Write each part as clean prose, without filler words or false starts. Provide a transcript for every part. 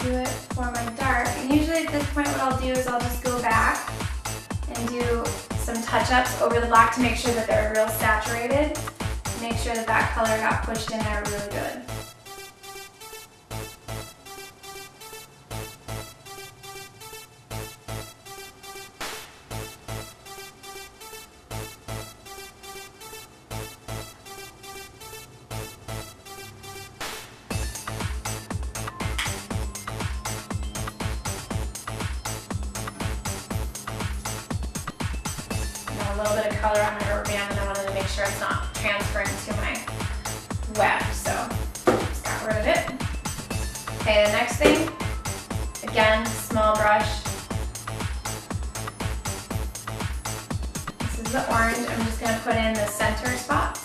do it for my dark. And usually at this point what I'll do is I'll just go back and do some touch-ups over the black to make sure that they're real saturated. Make sure that that color got pushed in there really good. A little bit of color on my rubber band, and I wanted to make sure it's not transferring to my weft, so just got rid of it. Okay, the next thing, again, small brush. This is the orange. I'm just going to put in the center spots.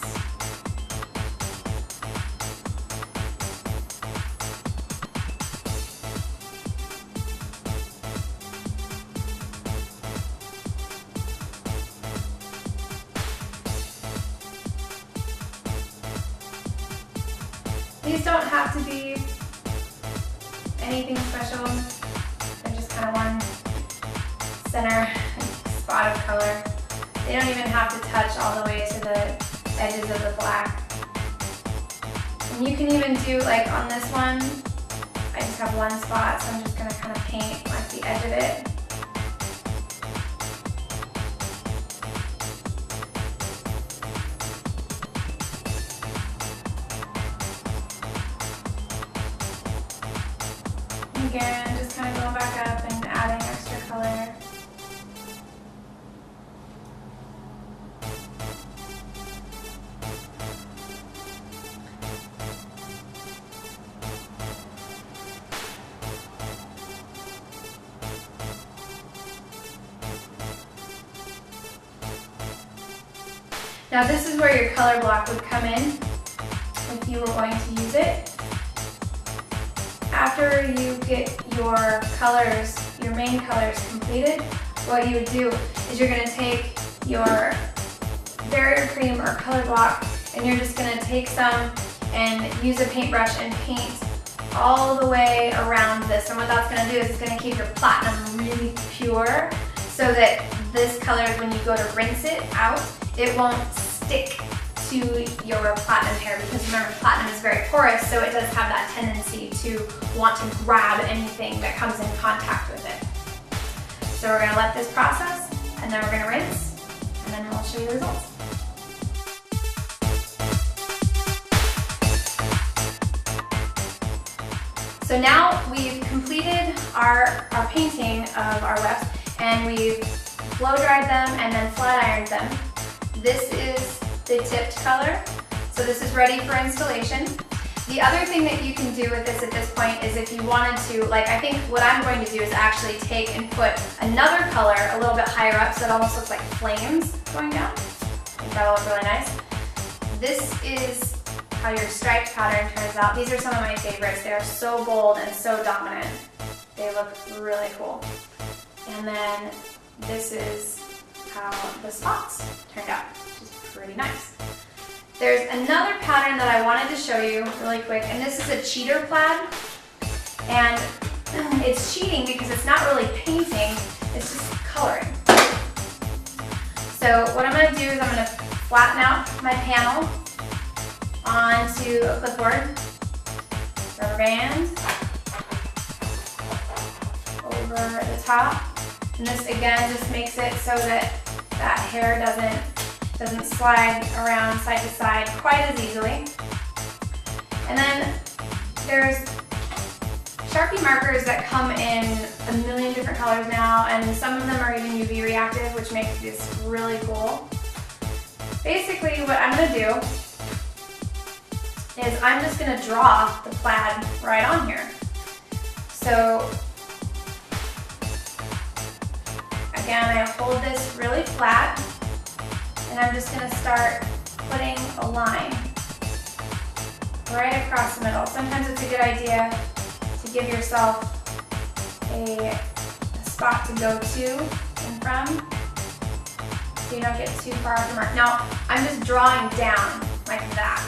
These don't have to be anything special. They're just kind of one center spot of color. They don't even have to touch all the way to the edges of the black. And you can even do, like on this one, I just have one spot, so I'm just going to kind of paint like the edge of it. Again, just kind of going back up and adding extra color. Now this is where your color block would come in if you were going to use it. After you get your colors, your main colors completed, what you would do is you're going to take your barrier cream or color block and you're just going to take some and use a paintbrush and paint all the way around this. And what that's going to do is it's going to keep your platinum really pure so that this color, when you go to rinse it out, it won't stick to your platinum hair, because remember, platinum is very porous, so it does have that tendency to want to grab anything that comes in contact with it. So we're going to let this process, and then we're going to rinse, and then we'll show you the results. So now we've completed our painting of our wefts, and we've blow dried them and then flat ironed them. This is the tipped color, so this is ready for installation. The other thing that you can do with this at this point is if you wanted to, like I think what I'm going to do is actually take and put another color a little bit higher up so it almost looks like flames going down. I think that'll look really nice. This is how your striped pattern turns out. These are some of my favorites. They are so bold and so dominant. They look really cool. And then this is how the spots turned out, which is pretty nice. There's another pattern that I wanted to show you really quick, and this is a cheater plaid. And it's cheating because it's not really painting, it's just coloring. So what I'm going to do is I'm going to flatten out my panel onto a clipboard, rubber band over the top. And this again just makes it so that that hair doesn't slide around side to side quite as easily. And then there's Sharpie markers that come in a million different colors now, and some of them are even UV reactive, which makes this really cool. Basically what I'm going to do is I'm just going to draw the plaid right on here. So again, I hold this really flat, and I'm just going to start putting a line right across the middle. Sometimes it's a good idea to give yourself a spot to go to and from, so you don't get too far off the mark. Now, I'm just drawing down like that.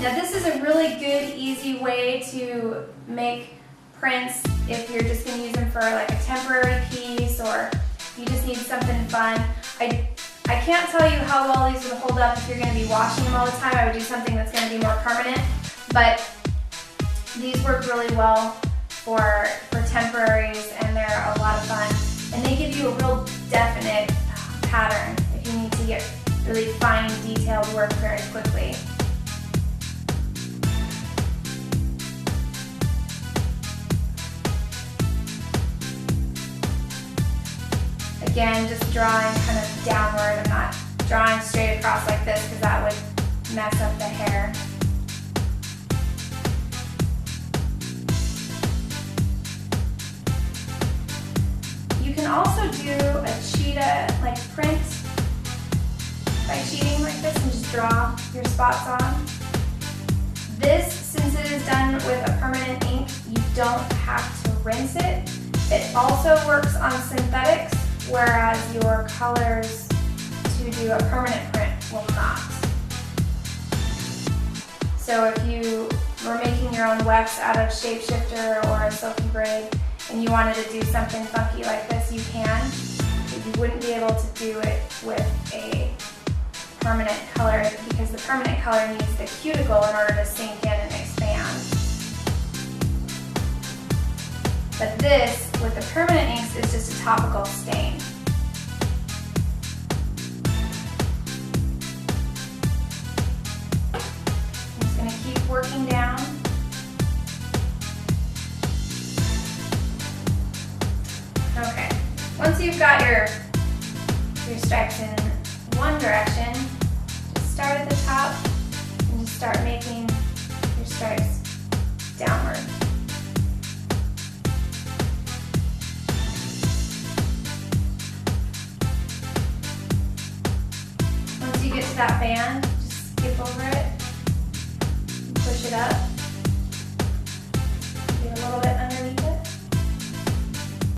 Now this is a really good, easy way to make prints if you're just going to use them for like a temporary piece or you just need something fun. I can't tell you how well these would hold up if you're going to be washing them all the time. I would do something that's going to be more permanent, but these work really well for temporaries, and they're a lot of fun. And they give you a real definite pattern if you need to get really fine, detailed work very quickly. Again, just drawing kind of downward. I'm not drawing straight across like this because that would mess up the hair. You can also do a cheetah like print by cheating like this and just draw your spots on. This, since it is done with a permanent ink, you don't have to rinse it. It also works on synthetics, whereas your colors to do a permanent print will not. So if you were making your own wefts out of shapeshifter or a silky braid and you wanted to do something funky like this, you can, but you wouldn't be able to do it with a permanent color because the permanent color needs the cuticle in order to sink in and expand. But this, with the permanent inks, is just a topical stain. I'm just going to keep working down. Okay, once you've got your stripes in one direction, just start at the top and just start making your stripes downward. Once you get to that band, just skip over it, push it up.